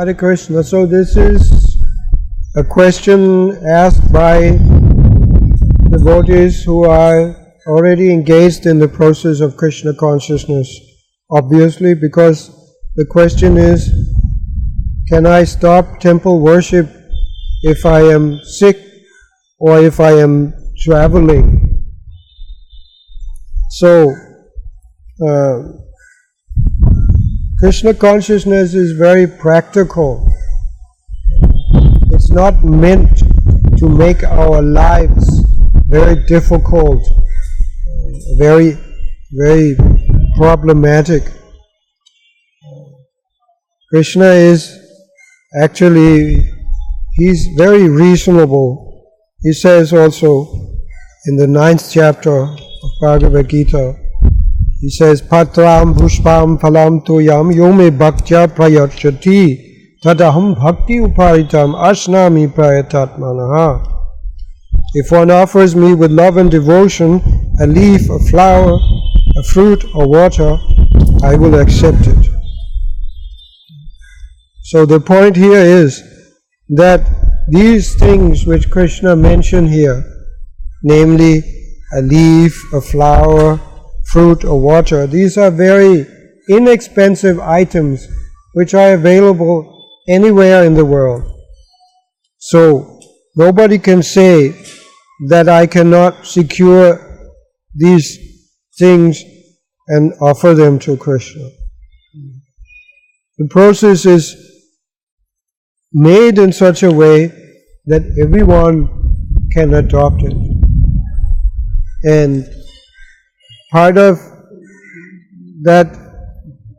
Hare Krishna. So this is a question asked by devotees who are already engaged in the process of Krishna consciousness, obviously, because the question is, can I stop temple worship if I am sick or if I am traveling? So, Krishna consciousness is very practical. It's not meant to make our lives very difficult, very problematic. Krishna is actually, he's very reasonable. He says also in the 9th chapter of Bhagavad Gita, he says, Patram Pushpam Phalam Toyam Yome Bhaktya Prayachati Tadaham Bhakti Uparitam Ashnami Prayatatmanaha. If one offers me with love and devotion a leaf, a flower, a fruit or water, I will accept it. So the point here is that these things which Krishna mentioned here, namely a leaf, a flower, fruit or water, these are very inexpensive items which are available anywhere in the world. So nobody can say that I cannot secure these things and offer them to Krishna. The process is made in such a way that everyone can adopt it. And part of that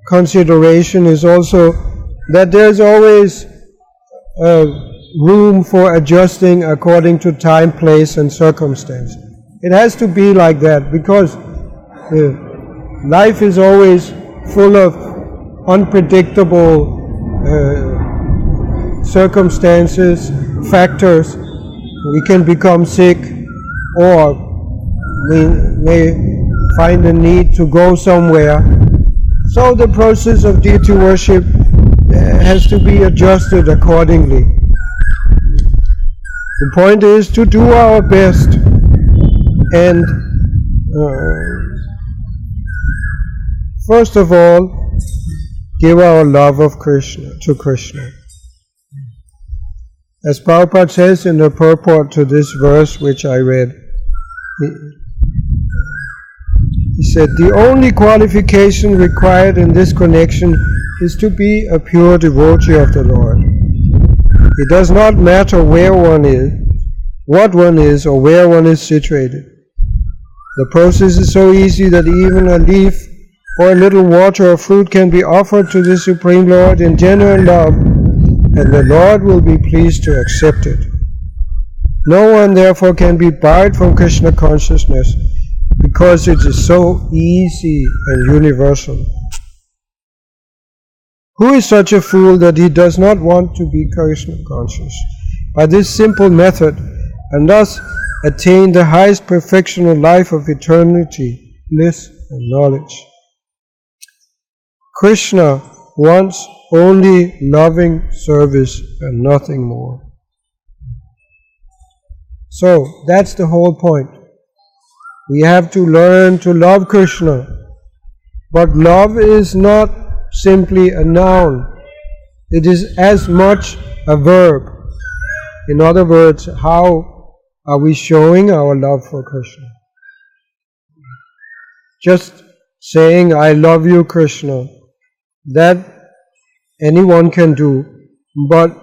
consideration is also that there's always room for adjusting according to time, place and circumstance. It has to be like that because life is always full of unpredictable circumstances, factors. We can become sick, or we may find a need to go somewhere. So the process of deity worship has to be adjusted accordingly. The point is to do our best and first of all give our love of Krishna to Krishna. As Prabhupada says in the purport to this verse which I read, he said, the only qualification required in this connection is to be a pure devotee of the Lord. It does not matter where one is, what one is, or where one is situated. The process is so easy that even a leaf or a little water or fruit can be offered to the Supreme Lord in genuine love, and the Lord will be pleased to accept it. No one therefore can be barred from Krishna consciousness because it is so easy and universal. Who is such a fool that he does not want to be Krishna conscious? By this simple method, and thus attain the highest perfection of life of eternity, bliss and knowledge. Krishna wants only loving service and nothing more. So that's the whole point. We have to learn to love Krishna. But love is not simply a noun. It is as much a verb. In other words, how are we showing our love for Krishna? Just saying, I love you, Krishna, that anyone can do. But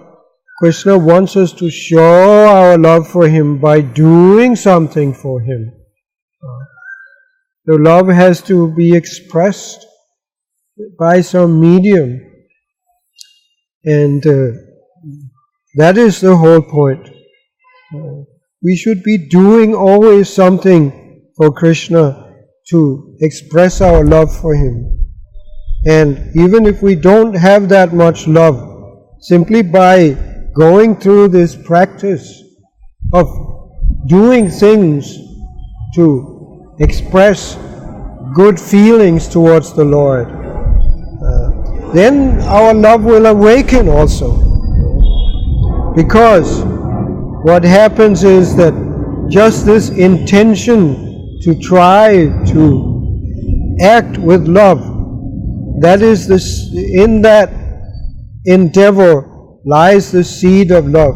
Krishna wants us to show our love for Him by doing something for Him. The love has to be expressed by some medium. And that is the whole point. We should be doing always something for Krishna to express our love for Him. And even if we don't have that much love, simply by going through this practice of doing things to express good feelings towards the Lord, then our love will awaken also. Because what happens is that just this intention to try to act with love, that is this, in that endeavor lies the seed of love.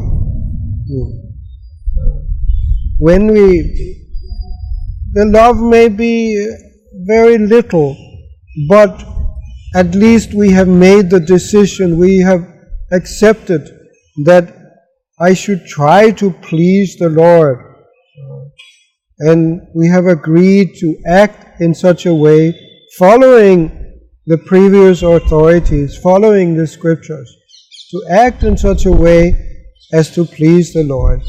When the love may be very little, but at least we have made the decision, we have accepted that I should try to please the Lord. And we have agreed to act in such a way, following the previous authorities, following the scriptures, to act in such a way as to please the Lord.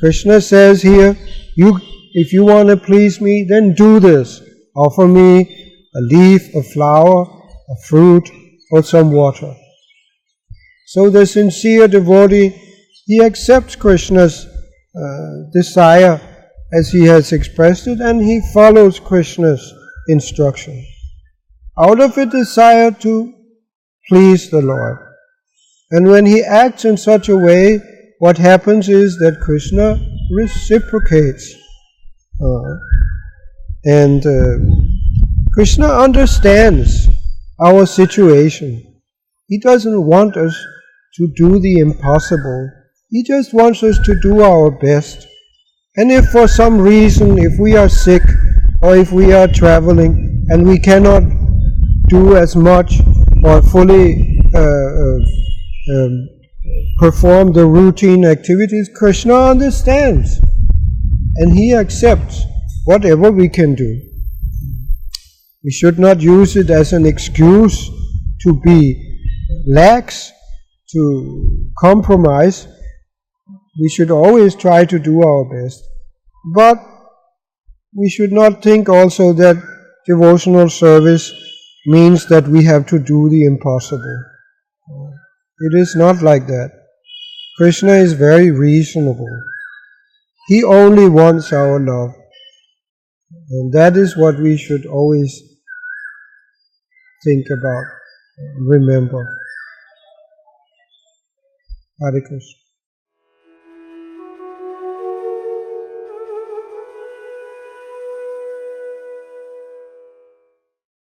Krishna says here, if you want to please me, then do this. Offer me a leaf, a flower, a fruit, or some water. So the sincere devotee, he accepts Krishna's desire as he has expressed it, and he follows Krishna's instruction out of a desire to please the Lord. And when he acts in such a way, what happens is that Krishna reciprocates. And Krishna understands our situation. He doesn't want us to do the impossible. He just wants us to do our best. And if for some reason, if we are sick or if we are traveling and we cannot do as much or fully perform the routine activities, Krishna understands and he accepts whatever we can do. We should not use it as an excuse to be lax, to compromise. We should always try to do our best. But we should not think also that devotional service means that we have to do the impossible. It is not like that. Krishna is very reasonable. He only wants our love. And that is what we should always think about, remember. Hare Krishna.